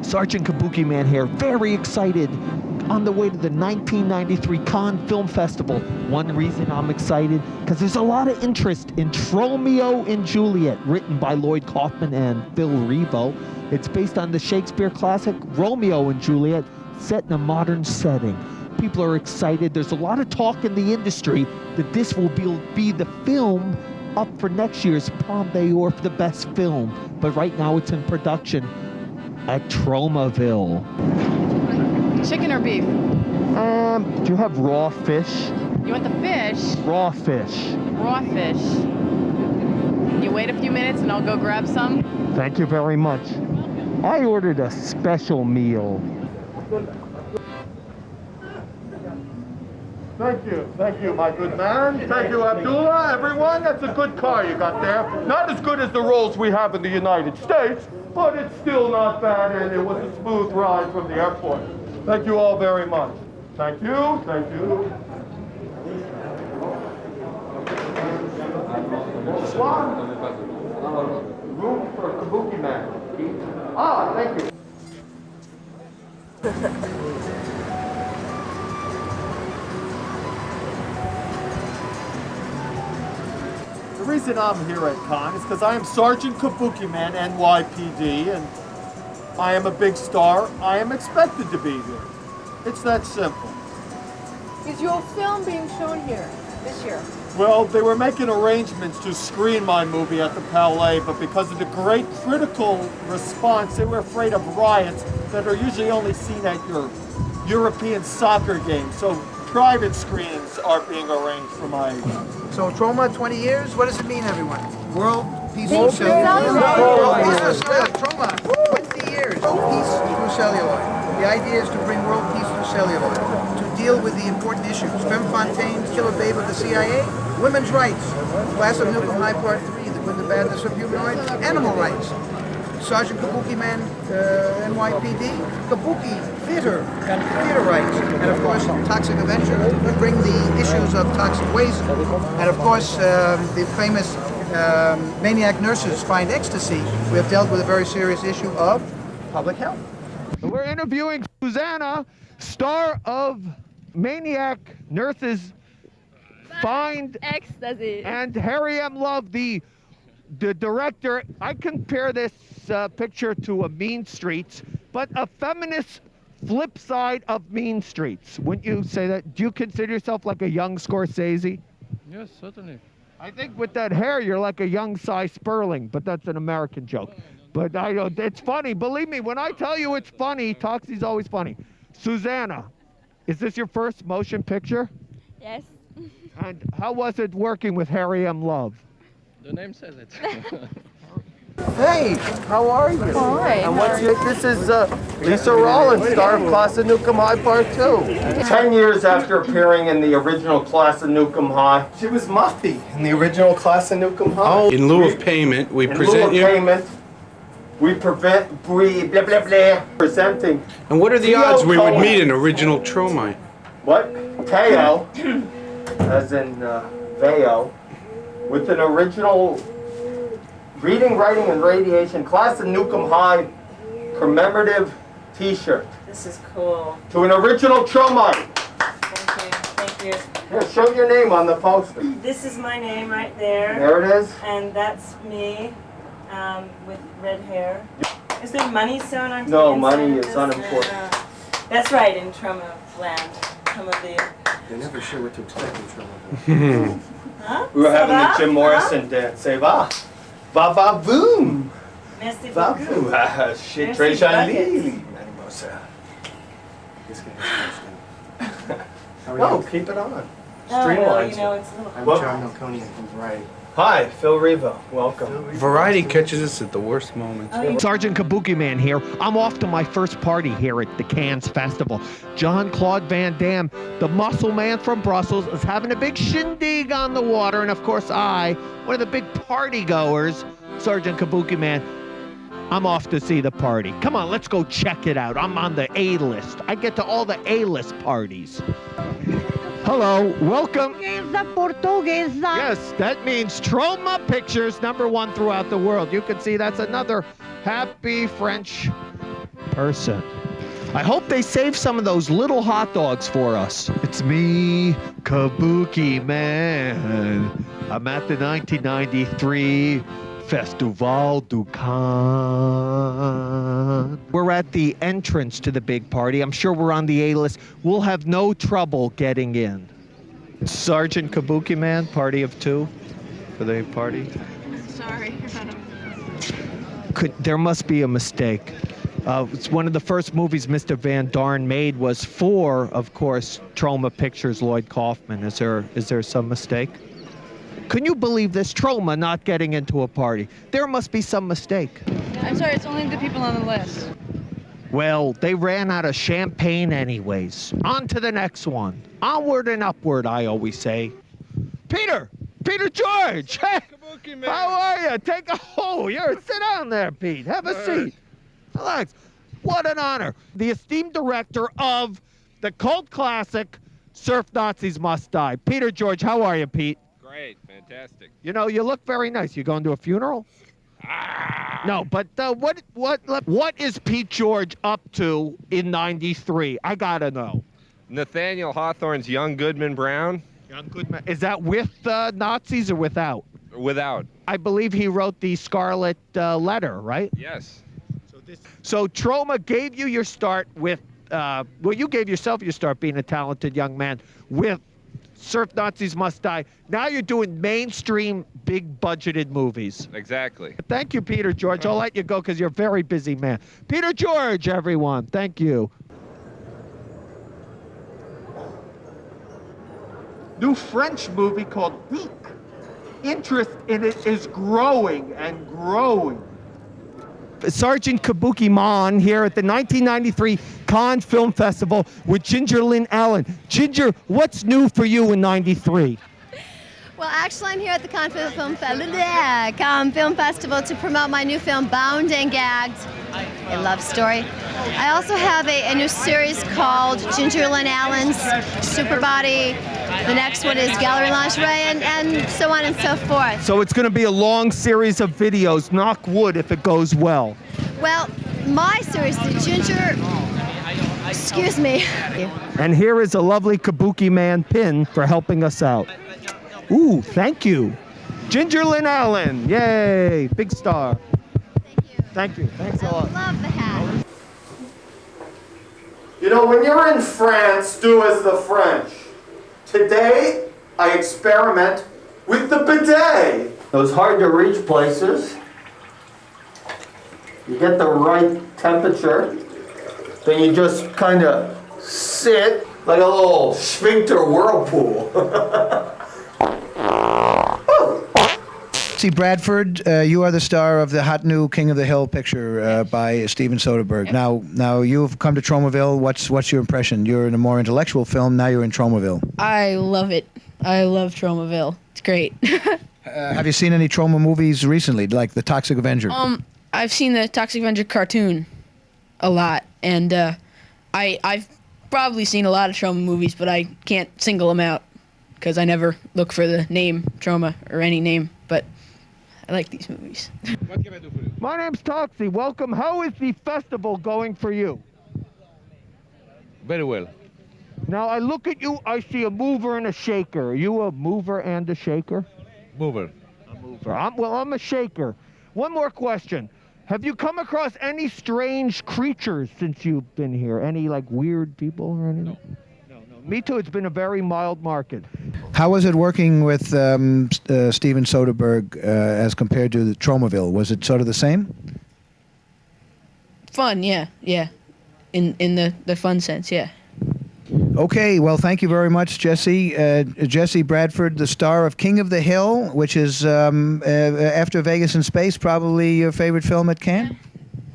Sergeant Kabuki-Man here, very excited. On the way to the 1993 Cannes Film Festival. One reason I'm excited, because there's a lot of interest in Romeo and Juliet, written by Lloyd Kaufman and Phil Rivo. It's based on the Shakespeare classic Romeo and Juliet, set in a modern setting. People are excited. There's a lot of talk in the industry that this will be the film up for next year's Palme d'Or for the best film. But right now it's in production at Tromaville. Chicken or beef? Do you have raw fish? You want the fish? Raw fish. Raw fish. You wait a few minutes and I'll go grab some? Thank you very much. I ordered a special meal. Thank you, my good man. Thank you, Abdullah, everyone. That's a good car you got there. Not as good as the Rolls we have in the United States, but it's still not bad, and it was a smooth ride from the airport. Thank you all very much. Thank you, thank you. Room for Kabuki-Man. Ah, thank you. The reason I'm here at Cannes is because I am Sergeant Kabukiman, NYPD, and I am a big star. I am expected to be here. It's that simple. Is your film being shown here this year? Well, they were making arrangements to screen my movie at the Palais, but because of the great critical response, they were afraid of riots that are usually only seen at your European soccer games. So private screenings are being arranged for my... So Troma, 20 years, what does it mean, everyone? World Peace Through Through Celluloid. Celluloid. World Peace Through Celluloid. Troma, 20 years. World Peace Through Celluloid. The idea is to bring world peace through celluloid, to deal with the important issues. Femme Fontaine's Killer Babe of the CIA, women's rights, Class of Nuke Em High Part 3, The Good, the Bad, and the Subhumanoid, animal rights. Sergeant Kabuki-Man, NYPD, Kabuki theater rights, and of course Toxic Avenger. We bring the issues of toxic waste, and of course the famous maniac nurses find ecstasy. We have dealt with a very serious issue of public health. We're interviewing Rosanna, star of Maniac Nurses Find Ecstasy. and Harry M. Love, the director. I compare this picture to a Mean Streets, but a feminist flip side of Mean Streets. Wouldn't you say that? Do you consider yourself like a young Scorsese? Yes, certainly. I think with that hair, you're like a young Cy Sperling, but that's an American joke. But I don't, it's funny. Believe me, when I tell you it's funny, Toxie's always funny. Susanna, is this your first motion picture? Yes. And how was it working with Harry M. Love? The name says it. Hey, how are you? Fine. And what's your, this is Leesa Rowland, star of Class of Nuke Em High Part 2. 10 years after appearing in the original Class of Nuke Em High, she was Muffy in the original Class of Nuke Em High. In lieu of payment, we present you. We prevent, blah, blah, blah, presenting. And what are the Théo odds we would Cohan. meet an original Troma? What? Théo, as in Veo, with an original reading, writing, and radiation Class of Nuke Em High commemorative T-shirt. This is cool. To an original Troma. Thank you. Here, show your name on the poster. This is my name right there. There it is. And that's me with red hair. Is there money sewn onto No, the inside money of is this? unimportant. That's right, in Troma land. Tromaville. They're never sure what to expect in Troma. Huh? We were Ça having va? the Jim Morrison dance. Say va. Va va boom. Merci Va beaucoup. boom. Shit, Merci Trey buckets. No, keep it on. Oh, well, Streamlines. you know, it's a little... I'm What? John Melconian from Variety. Hi, Phil Rivo. Welcome. Variety catches us at the worst moments. Sergeant Kabuki-Man here. I'm off to my first party here at the Cannes Festival. Jean-Claude Van Damme, the muscle man from Brussels, is having a big shindig on the water. And of course I, one of the big party goers, Sergeant Kabuki-Man, I'm off to see the party. Come on, let's go check it out. I'm on the A-list. I get to all the A-list parties. Hello, welcome. Yes, that means Troma Pictures, #1 throughout the world. You can see that's another happy French person. I hope they save some of those little hot dogs for us. It's me, Kabuki-Man. I'm at the 1993 Festival du Cannes. We're at the entrance to the big party. I'm sure we're on the A-list. We'll have no trouble getting in. Sergeant Kabuki-Man, party of two for the party. Sorry. There must be a mistake. It's one of the first movies Mr. Van Darn made was for, of course, Troma Pictures, Lloyd Kaufman. Is there some mistake? Can you believe this? Troma not getting into a party. There must be some mistake. I'm sorry, it's only the people on the list. Well, they ran out of champagne anyways. On to the next one. Onward and upward, I always say. Peter George! Hey, how are you? Take a sit down there, Pete. Have a seat. Relax. What an honor. The esteemed director of the cult classic, Surf Nazis Must Die. Peter George, how are you, Pete? Great, fantastic. You know, you look very nice. You going to a funeral? No, but what is Pete George up to in '93? I gotta know. Nathaniel Hawthorne's Young Goodman Brown. Young Goodman. Is that with Nazis or without? Without. I believe he wrote the Scarlet Letter, right? Yes. So Troma gave you your start with, you gave yourself your start being a talented young man with Surf Nazis Must Die. Now you're doing mainstream, big-budgeted movies. Exactly. Thank you, Peter George. I'll let you go because you're a very busy man. Peter George, everyone. Thank you. New French movie called Weak. Interest in it is growing and growing. Sergeant Kabukiman here at the 1993 Cannes Film Festival with Ginger Lynn Allen. Ginger, what's new for you in '93? Well, actually, I'm here at the Cannes Film Festival to promote my new film, Bound and Gagged, a love story. I also have a new series called Ginger Lynn Allen's Super Body. The next one is Gallery Lingerie, and so on and so forth. So it's going to be a long series of videos. Knock wood if it goes well. Well, my series, the Ginger... Excuse me. And here is a lovely Kabuki-Man pin for helping us out. Ooh, thank you. Ginger Lynn Allen. Yay, big star. Thank you. Thanks a lot. I love the hat. You know, when you're in France, do as the French. Today, I experiment with the bidet. Those hard-to-reach places. You get the right temperature. Then you just kind of sit like a little sphincter whirlpool. Jesse Bradford, you are the star of the hot new King of the Hill picture by Steven Soderbergh. Now you've come to Tromaville. What's your impression? You're in a more intellectual film. Now you're in Tromaville. I love it. I love Tromaville. It's great. Have you seen any Troma movies recently, like The Toxic Avenger? I've seen the Toxic Avenger cartoon a lot, and I've probably seen a lot of Troma movies, but I can't single them out because I never look for the name Troma or any name, but I like these movies. What can I do for you? My name's Toxie. Welcome. How is the festival going for you? Very well. Now, I look at you, I see a mover and a shaker. Are you a mover and a shaker? Mover. A mover. I'm a shaker. One more question. Have you come across any strange creatures since you've been here? Any, like, weird people or anything? No. Me too. It's been a very mild market. How was it working with Steven Soderbergh as compared to the Tromaville? Was it sort of the same? Fun, yeah. In the fun sense, yeah. Okay, well, thank you very much, Jesse. Jesse Bradford, the star of King of the Hill, which is, after Vegas in Space, probably your favorite film at Cannes?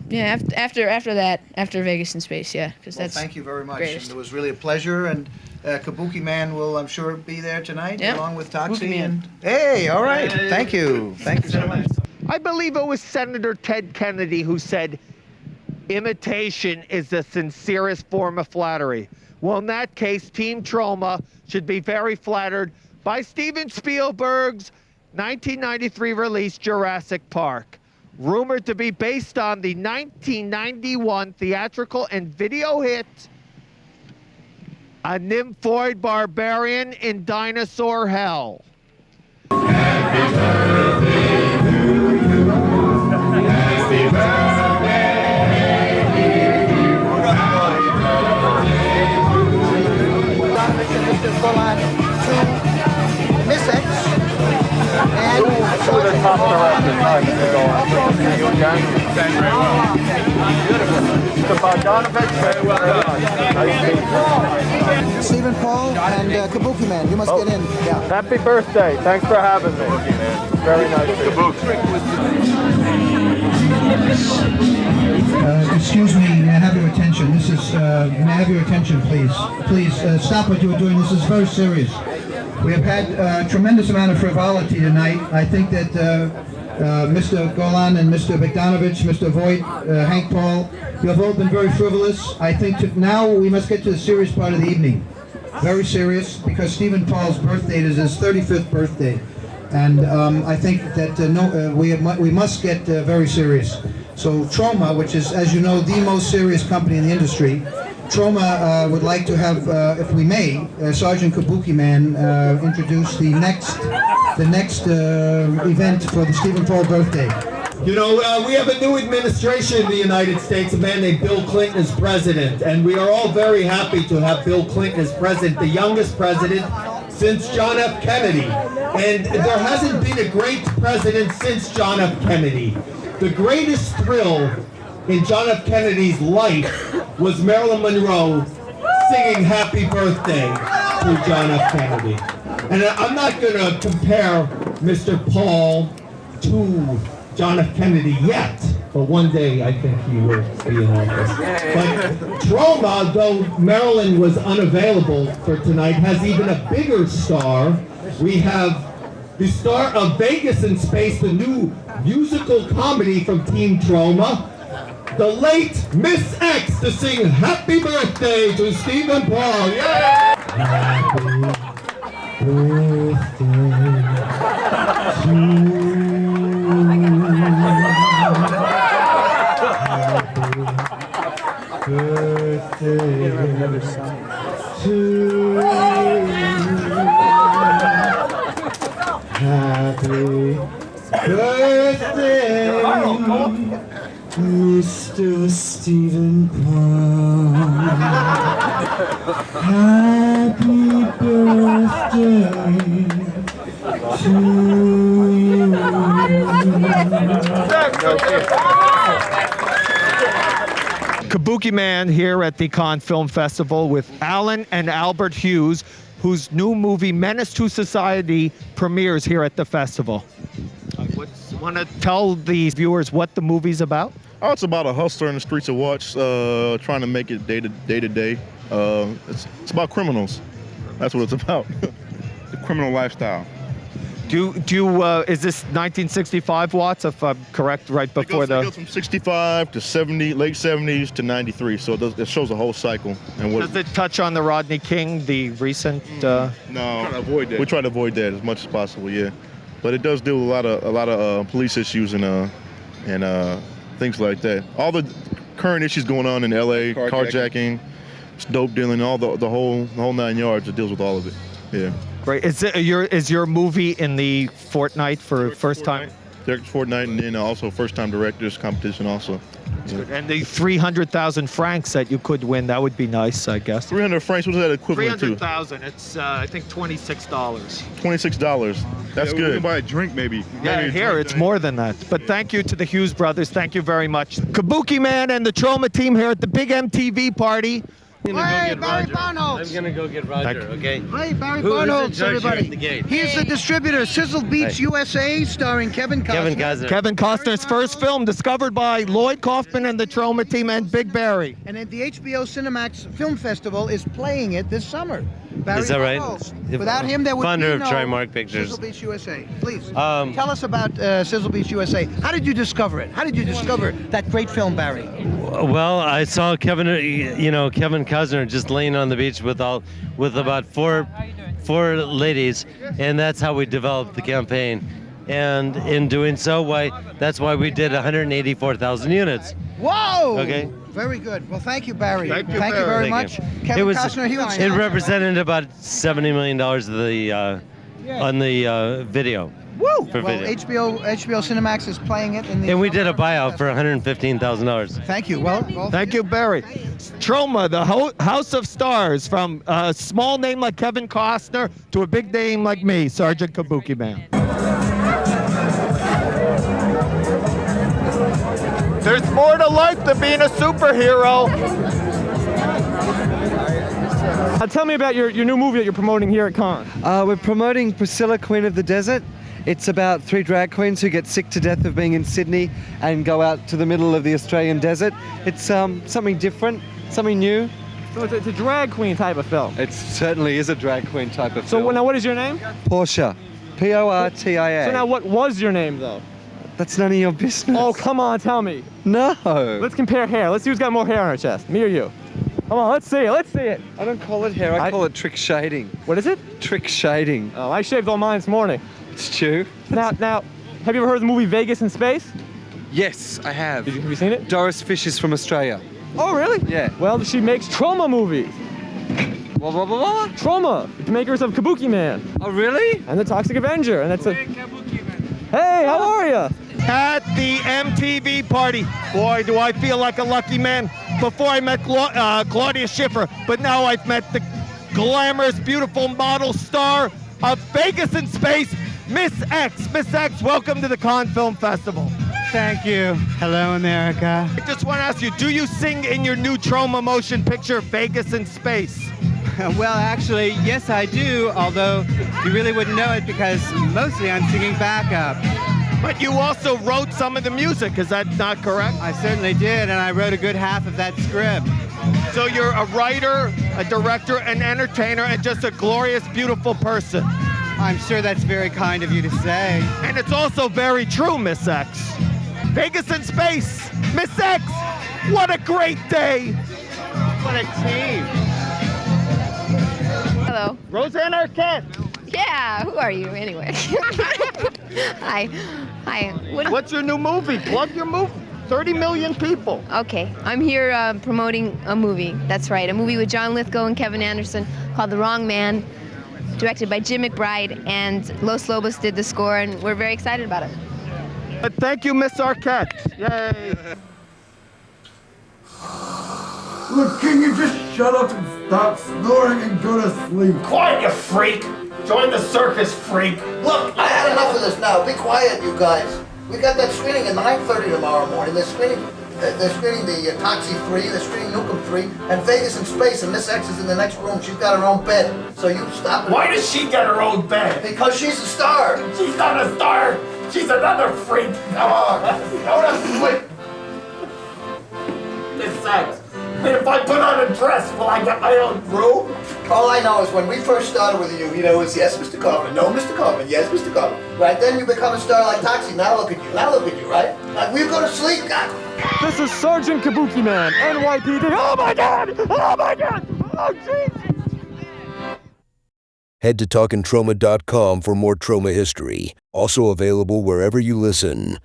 Yeah, after Vegas in Space, yeah. That's thank you very much. Greatest. It was really a pleasure, and Kabuki-Man will, I'm sure, be there tonight, along with Toxie. And hey, all right, thank you. Thank you so much. I believe it was Senator Ted Kennedy who said, imitation is the sincerest form of flattery. Well, in that case, Team Troma should be very flattered by Steven Spielberg's 1993 release, Jurassic Park. rumored to be based on the 1991 theatrical and video hit A Nymphoid Barbarian in Dinosaur Hell. Happy birthday to you. Happy birthday. Miss X and the top director. Stephen Paul and Kabuki-Man. You must get in. Yeah. Happy birthday. Thanks for having me. Very nice. Excuse me, may I have your attention? This is, may I have your attention, please? Please, stop what you are doing. This is very serious. We have had a tremendous amount of frivolity tonight. I think that Mr. Golan and Mr. Bogdanovich, Mr. Voigt, Hank Paul, you have all been very frivolous. I think now we must get to the serious part of the evening. Very serious, because Stephen Paul's birth date is his 35th birthday. And I think that we must get very serious. So Troma, which is, as you know, the most serious company in the industry, Troma would like to have, if we may, Sergeant Kabuki-Man introduce the next event for the Stephen Paul birthday. You know, we have a new administration in the United States, a man named Bill Clinton as president, and we are all very happy to have Bill Clinton as president, the youngest president since John F. Kennedy. And there hasn't been a great president since John F. Kennedy. The greatest thrill in John F. Kennedy's life was Marilyn Monroe singing Happy Birthday to John F. Kennedy. And I'm not going to compare Mr. Paul to John F. Kennedy yet, but one day I think he will be in office. But Troma, though Marilyn was unavailable for tonight, has even a bigger star. We have the star of Vegas in Space, the new musical comedy from Team Troma, the late Miss X, to sing Happy Birthday to Stephen Paul. Yay! Happy birthday to you. Happy birthday, Mr. Stephen Paul. Happy birthday to you. Kabuki-Man here at the Cannes Film Festival with Alan and Albert Hughes, whose new movie Menace to Society premieres here at the festival. Want to tell the viewers what the movie's about? Oh, it's about a hustler in the streets of Watts trying to make it day to day. It's about criminals. That's what it's about. The criminal lifestyle. Is this 1965 Watts, if I'm correct, right before it goes from 65 to 70, late 70s to 93, so it shows the whole cycle. And does it touch on the Rodney King, the recent? No, we try to avoid that as much as possible, yeah. But it does deal with a lot of police issues and things like that. All the current issues going on in LA, carjacking, dope dealing, all the whole 9 yards. It deals with all of it. Yeah. Great. Is your movie in the Fortnite for first time? Director's Fortnite, and then also first time directors competition also. Yeah. And the 300,000 francs that you could win, that would be nice, I guess. 300 francs, what is that equivalent to? 300,000. It's I think $26. $26. That's good. We can buy a drink maybe. Yeah, here it's more than that. But thank you to the Hughes brothers. Thank you very much. Kabuki-Man and the Troma team here at the big MTV party. Hey, Barry Barnholtz. I'm gonna go get Roger, okay? Hey, Barry Barnholtz, everybody. At the gate? He's the distributor, Sizzle Beach USA, starring Kevin Costner. Kevin Costner's first film, discovered by Lloyd Kaufman and the Troma team and Big Barry. And at the HBO Cinemax Film Festival is playing it this summer. Barry Is that right? Barnholtz. Without him, there would Founder be no of Trimark Pictures. Sizzle Beach USA. Please, tell us about Sizzle Beach USA. How did you discover it? How did you discover that great film, Barry? Well, I saw Kevin Costner just laying on the beach with about four ladies, and that's how we developed the campaign. And in doing so, that's why we did 184,000 units. Whoa! Okay. Very good. Well, thank you, Barry. Thank you, very Thank much. you. Kevin Costner, he was It represented about $70 million of the on the video. Woo! For Well, video. HBO Cinemax is playing it in the. And we did a buyout for $115,000. Thank you. Well, Thank you, Barry. Troma, the House of Stars, from a small name like Kevin Costner to a big name like me, Sergeant Kabuki-Man. There's more to life than being a superhero. Tell me about your new movie that you're promoting here at Con. We're promoting Priscilla, Queen of the Desert. It's about 3 drag queens who get sick to death of being in Sydney and go out to the middle of the Australian desert. It's something different, something new. So it's a drag queen type of film. It certainly is a drag queen type of film. So now what is your name? Portia. Portia. So now what was your name though? That's none of your business. Oh, come on, tell me. No. Let's compare hair. Let's see who's got more hair on her chest, me or you. Come on, let's see it, let's see it. I don't call it hair, I call it trick shading. What is it? Trick shading. Oh, I shaved all mine this morning. It's true. Now, have you ever heard of the movie Vegas in Space? Yes, I have. Have you seen it? Doris Fish is from Australia. Oh, really? Yeah. Well, she makes Troma movies. What? Troma, the makers of Kabuki-Man. Oh, really? And the Toxic Avenger, and that's Hey, how are you? At the MTV party. Boy, do I feel like a lucky man. Before I met Claudia Schiffer, but now I've met the glamorous, beautiful model star of Vegas in Space, Miss X. Miss X, welcome to the Cannes Film Festival. Thank you. Hello, America. I just want to ask you, do you sing in your new Troma motion picture, Vegas in Space? Well, actually, yes, I do, although you really wouldn't know it because mostly I'm singing backup. But you also wrote some of the music, is that not correct? I certainly did, and I wrote a good half of that script. So you're a writer, a director, an entertainer, and just a glorious, beautiful person. I'm sure that's very kind of you to say. And it's also very true, Miss X. Vegas in Space, Miss X, what a great day. What a team. Hello. Rosanna Arquette. Yeah, who are you anyway? Hi. What's your new movie? Plug your movie. 30 million people. Okay, I'm here promoting a movie. That's right, a movie with John Lithgow and Kevin Anderson called The Wrong Man, directed by Jim McBride, and Los Lobos did the score, and we're very excited about it. Thank you, Miss Arquette. Yay. Look, can you just shut up and stop snoring and go to sleep? Quiet, you freak! Join the circus, freak! Look, I had enough of this now. Be quiet, you guys. We got that screening at 9:30 tomorrow morning. They're screening the Toxie 3, they're screening Nuke Em 3, and Vegas in Space, and Miss X is in the next room. She's got her own bed, so you stop it. Why does she get her own bed? Because she's a star. She's not a star! She's another freak! Come on, go to sleep. Miss X, if I put on a dress, will I get my own room? All I know is when we first started with you, it's yes, Mr. Kaufman, no, Mr. Kaufman, yes, Mr. Kaufman. Right, then you become a star like Toxie. Now look at you, right? Like, we go to sleep, God. This is Sergeant Kabuki-Man, NYPD. Oh my God! Oh my God! Oh jeez! Head to talkintroma.com for more Troma history. Also available wherever you listen.